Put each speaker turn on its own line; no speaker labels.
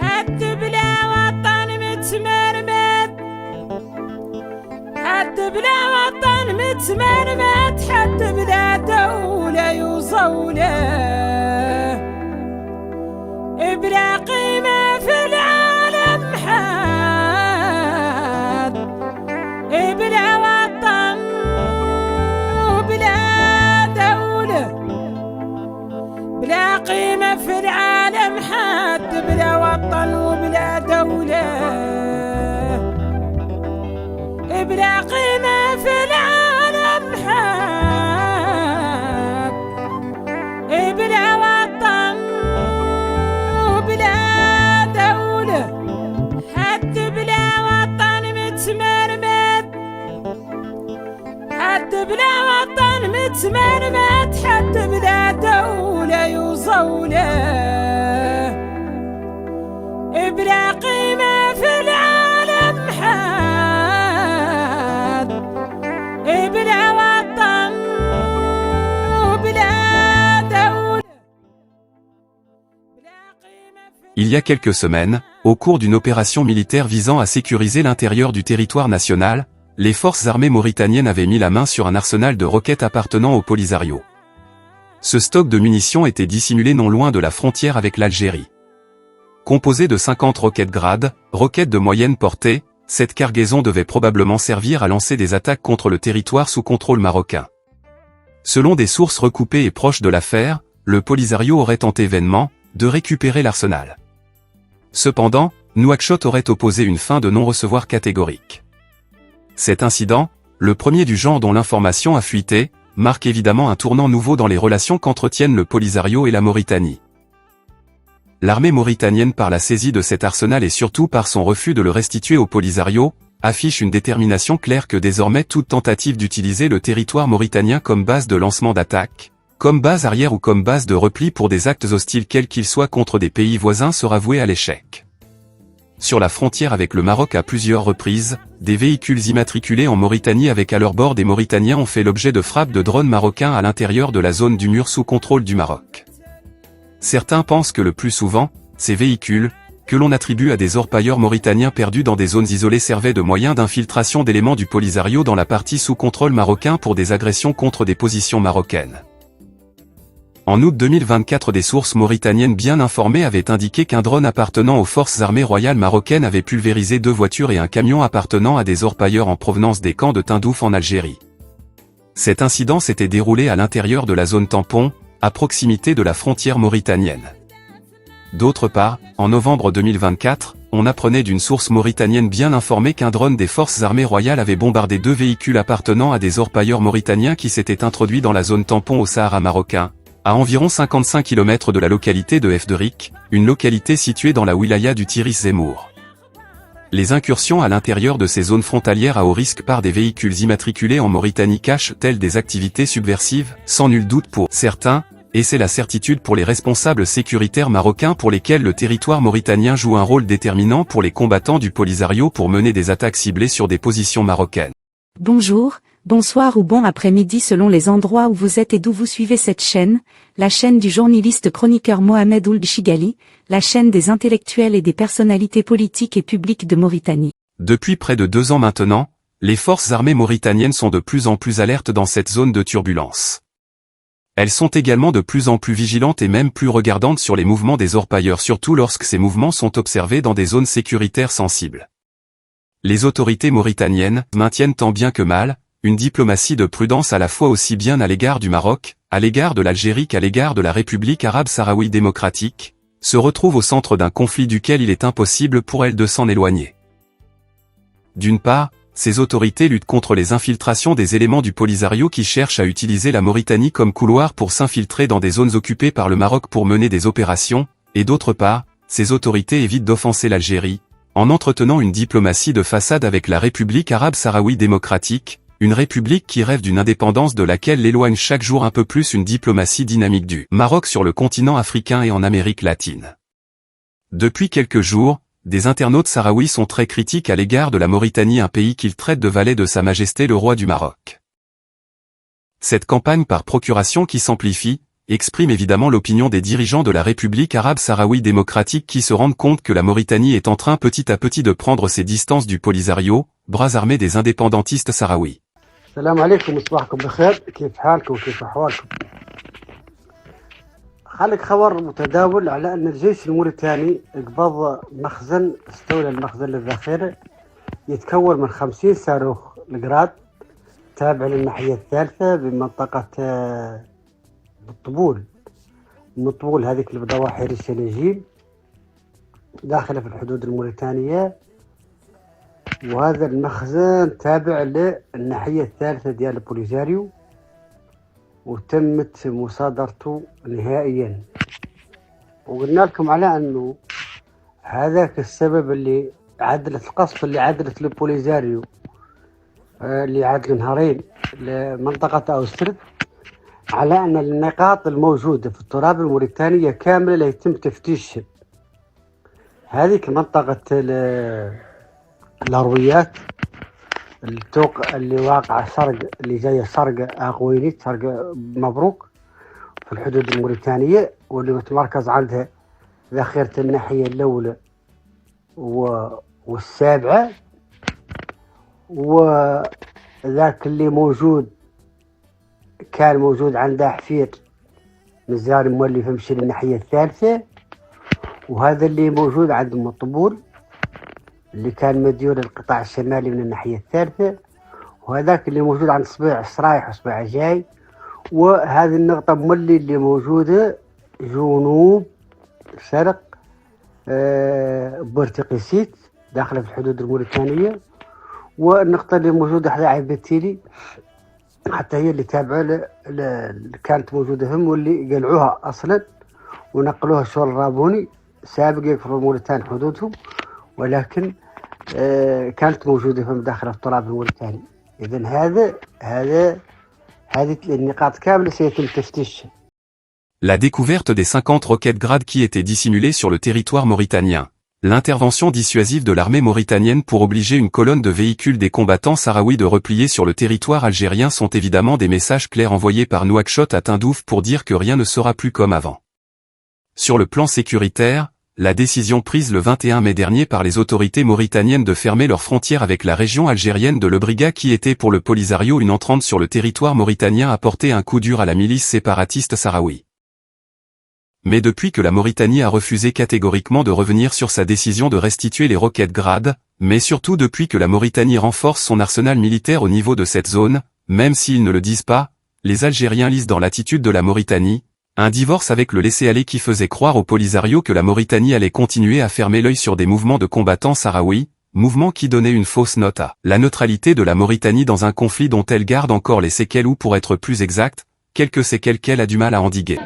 حد بلا وطن متمرمد، حد بلا وطن متمرمد، حد بلا دولة يوصوله، بلا قيمة في العالم حد، بلا وطن وبلا دولة، بلا قيمة في العالم حد، بلا وطن وبلا دولة، بلا قيمة في العالم حد، بلا وطن وبلا دولة، حد بلا وطن متمرمد، حد بلا وطن متمرمد، حد بلا دولة يوصوله، بلا قيمة في العالم حد، بلا وطن وبلا دولة، بلا قيمة في
Il y a quelques semaines, au cours d'une opération militaire visant à sécuriser l'intérieur du territoire national, les forces armées mauritaniennes avaient mis la main sur un arsenal de roquettes appartenant au Polisario. Ce stock de munitions était dissimulé non loin de la frontière avec l'Algérie. Composé de 50 roquettes Grad, roquettes de moyenne portée, cette cargaison devait probablement servir à lancer des attaques contre le territoire sous contrôle marocain. Selon des sources recoupées et proches de l'affaire, le Polisario aurait tenté vainement de récupérer l'arsenal. Cependant, Nouakchott aurait opposé une fin de non-recevoir catégorique. Cet incident, le premier du genre dont l'information a fuité, marque évidemment un tournant nouveau dans les relations qu'entretiennent le Polisario et la Mauritanie. L'armée mauritanienne, par la saisie de cet arsenal et surtout par son refus de le restituer au Polisario, affiche une détermination claire que désormais toute tentative d'utiliser le territoire mauritanien comme base de lancement d'attaque, comme base arrière ou comme base de repli pour des actes hostiles quels qu'ils soient contre des pays voisins sera vouée à l'échec. Sur la frontière avec le Maroc à plusieurs reprises, des véhicules immatriculés en Mauritanie avec à leur bord des Mauritaniens ont fait l'objet de frappes de drones marocains à l'intérieur de la zone du mur sous contrôle du Maroc. Certains pensent que le plus souvent, ces véhicules, que l'on attribue à des orpailleurs mauritaniens perdus dans des zones isolées servaient de moyens d'infiltration d'éléments du Polisario dans la partie sous contrôle marocain pour des agressions contre des positions marocaines. En août 2024, des sources mauritaniennes bien informées avaient indiqué qu'un drone appartenant aux forces armées royales marocaines avait pulvérisé 2 voitures et un camion appartenant à des orpailleurs en provenance des camps de Tindouf en Algérie. Cet incident s'était déroulé à l'intérieur de la zone tampon, à proximité de la frontière mauritanienne. D'autre part, en novembre 2024, on apprenait d'une source mauritanienne bien informée qu'un drone des forces armées royales avait bombardé 2 véhicules appartenant à des orpailleurs mauritaniens qui s'étaient introduits dans la zone tampon au Sahara marocain, à environ 55 km de la localité de Efderik, une localité située dans la wilaya du Tiris Zemmour. Les incursions à l'intérieur de ces zones frontalières à haut risque par des véhicules immatriculés en Mauritanie cachent-elles des activités subversives, sans nul doute pour certains, et c'est la certitude pour les responsables sécuritaires marocains pour lesquels le territoire mauritanien joue un rôle déterminant pour les combattants du Polisario pour mener des attaques ciblées sur des positions marocaines.
Bonjour, bonsoir ou bon après-midi selon les endroits où vous êtes et d'où vous suivez cette chaîne, la chaîne du journaliste chroniqueur Mohamed Ould Chigali, la chaîne des intellectuels et des personnalités politiques et publiques de Mauritanie.
Depuis près de 2 ans maintenant, les forces armées mauritaniennes sont de plus en plus alertes dans cette zone de turbulence. Elles sont également de plus en plus vigilantes et même plus regardantes sur les mouvements des orpailleurs, surtout lorsque ces mouvements sont observés dans des zones sécuritaires sensibles. Les autorités mauritaniennes maintiennent tant bien que mal une diplomatie de prudence à la fois aussi bien à l'égard du Maroc, à l'égard de l'Algérie qu'à l'égard de la République arabe sahraouie démocratique, se retrouvent au centre d'un conflit duquel il est impossible pour elles de s'en éloigner. D'une part, ces autorités luttent contre les infiltrations des éléments du Polisario qui cherchent à utiliser la Mauritanie comme couloir pour s'infiltrer dans des zones occupées par le Maroc pour mener des opérations, et d'autre part, ces autorités évitent d'offenser l'Algérie, en entretenant une diplomatie de façade avec la République arabe sahraouie démocratique, une république qui rêve d'une indépendance de laquelle l'éloigne chaque jour un peu plus une diplomatie dynamique du Maroc sur le continent africain et en Amérique latine. Depuis quelques jours, des internautes sahraouis sont très critiques à l'égard de la Mauritanie, un pays qu'ils traitent de valet de Sa Majesté le roi du Maroc. Cette campagne par procuration qui s'amplifie, exprime évidemment l'opinion des dirigeants de la République arabe sahraoui démocratique qui se rendent compte que la Mauritanie est en train petit à petit de prendre ses distances du Polisario, bras armé des indépendantistes sahraouis.
السلام عليكم وصباحكم بخير. كيف حالكم وكيف أحوالكم؟ خلق خبر متداول على أن الجيش الموريتاني قبض مخزن استولى المخزن للذخيرة يتكون من 50 صاروخ الجراد تابع للناحية الثالثة بمنطقة بالطبول. الطبول هذيك اللي بضواحي ريش النجيل داخلة في الحدود الموريتانية، وهذا المخزن تابع للناحية الثالثة ديال البوليزاريو وتمت مصادرته نهائيا. وقلنا لكم على انه هذاك السبب اللي عدلت القصف اللي عدلت البوليزاريو اللي عدل نهارين لمنطقة أوسترد على أن النقاط الموجودة في التراب الموريتانية كاملة لا يتم تفتيشها. هذه منطقة الأرويات التوق اللي واقع سرق اللي جاية سرقة أغوينيت سرقة مبروك في الحدود الموريتانية، واللي متمركز عندها ذخيرة الناحية الأولى والسابعة، وذاك اللي موجود كان موجود عندها حفير مزار مولي يمشي للناحية الثالثة، وهذا اللي موجود عند مطبول اللي كان مديول القطاع الشمالي من الناحية الثالثة، وهذاك اللي موجود عند صبيع السرايح وصبيع جاي، وهذه النقطة مولي اللي موجودة جنوب شرق بورتقيسيت داخلة في الحدود الموريتانية، والنقطة اللي موجودة حدا عيبتيلي حتى هي اللي تابعة كانت موجودة هم واللي قلعوها أصلا ونقلوها الشغل الرابوني سابق يكفر الموريتان حدودهم، ولكن كانت موجودة هم داخل التراب الموريتاني. إذن هذه النقاط كاملة سيتم تفتيشها.
La découverte des 50 roquettes Grad qui étaient dissimulées sur le territoire mauritanien. L'intervention dissuasive de l'armée mauritanienne pour obliger une colonne de véhicules des combattants sahraouis de replier sur le territoire algérien sont évidemment des messages clairs envoyés par Nouakchott à Tindouf pour dire que rien ne sera plus comme avant. Sur le plan sécuritaire, la décision prise le 21 mai dernier par les autorités mauritaniennes de fermer leurs frontières avec la région algérienne de Lebriga qui était pour le Polisario une entrante sur le territoire mauritanien a porté un coup dur à la milice séparatiste sahraoui. Mais depuis que la Mauritanie a refusé catégoriquement de revenir sur sa décision de restituer les roquettes Grad, mais surtout depuis que la Mauritanie renforce son arsenal militaire au niveau de cette zone, même s'ils ne le disent pas, les Algériens lisent dans l'attitude de la Mauritanie, un divorce avec le laisser-aller qui faisait croire au Polisario que la Mauritanie allait continuer à fermer l'œil sur des mouvements de combattants sahraouis, mouvement qui donnait une fausse note à la neutralité de la Mauritanie dans un conflit dont elle garde encore les séquelles ou pour être plus exact, quelques séquelles qu'elle a du mal à endiguer.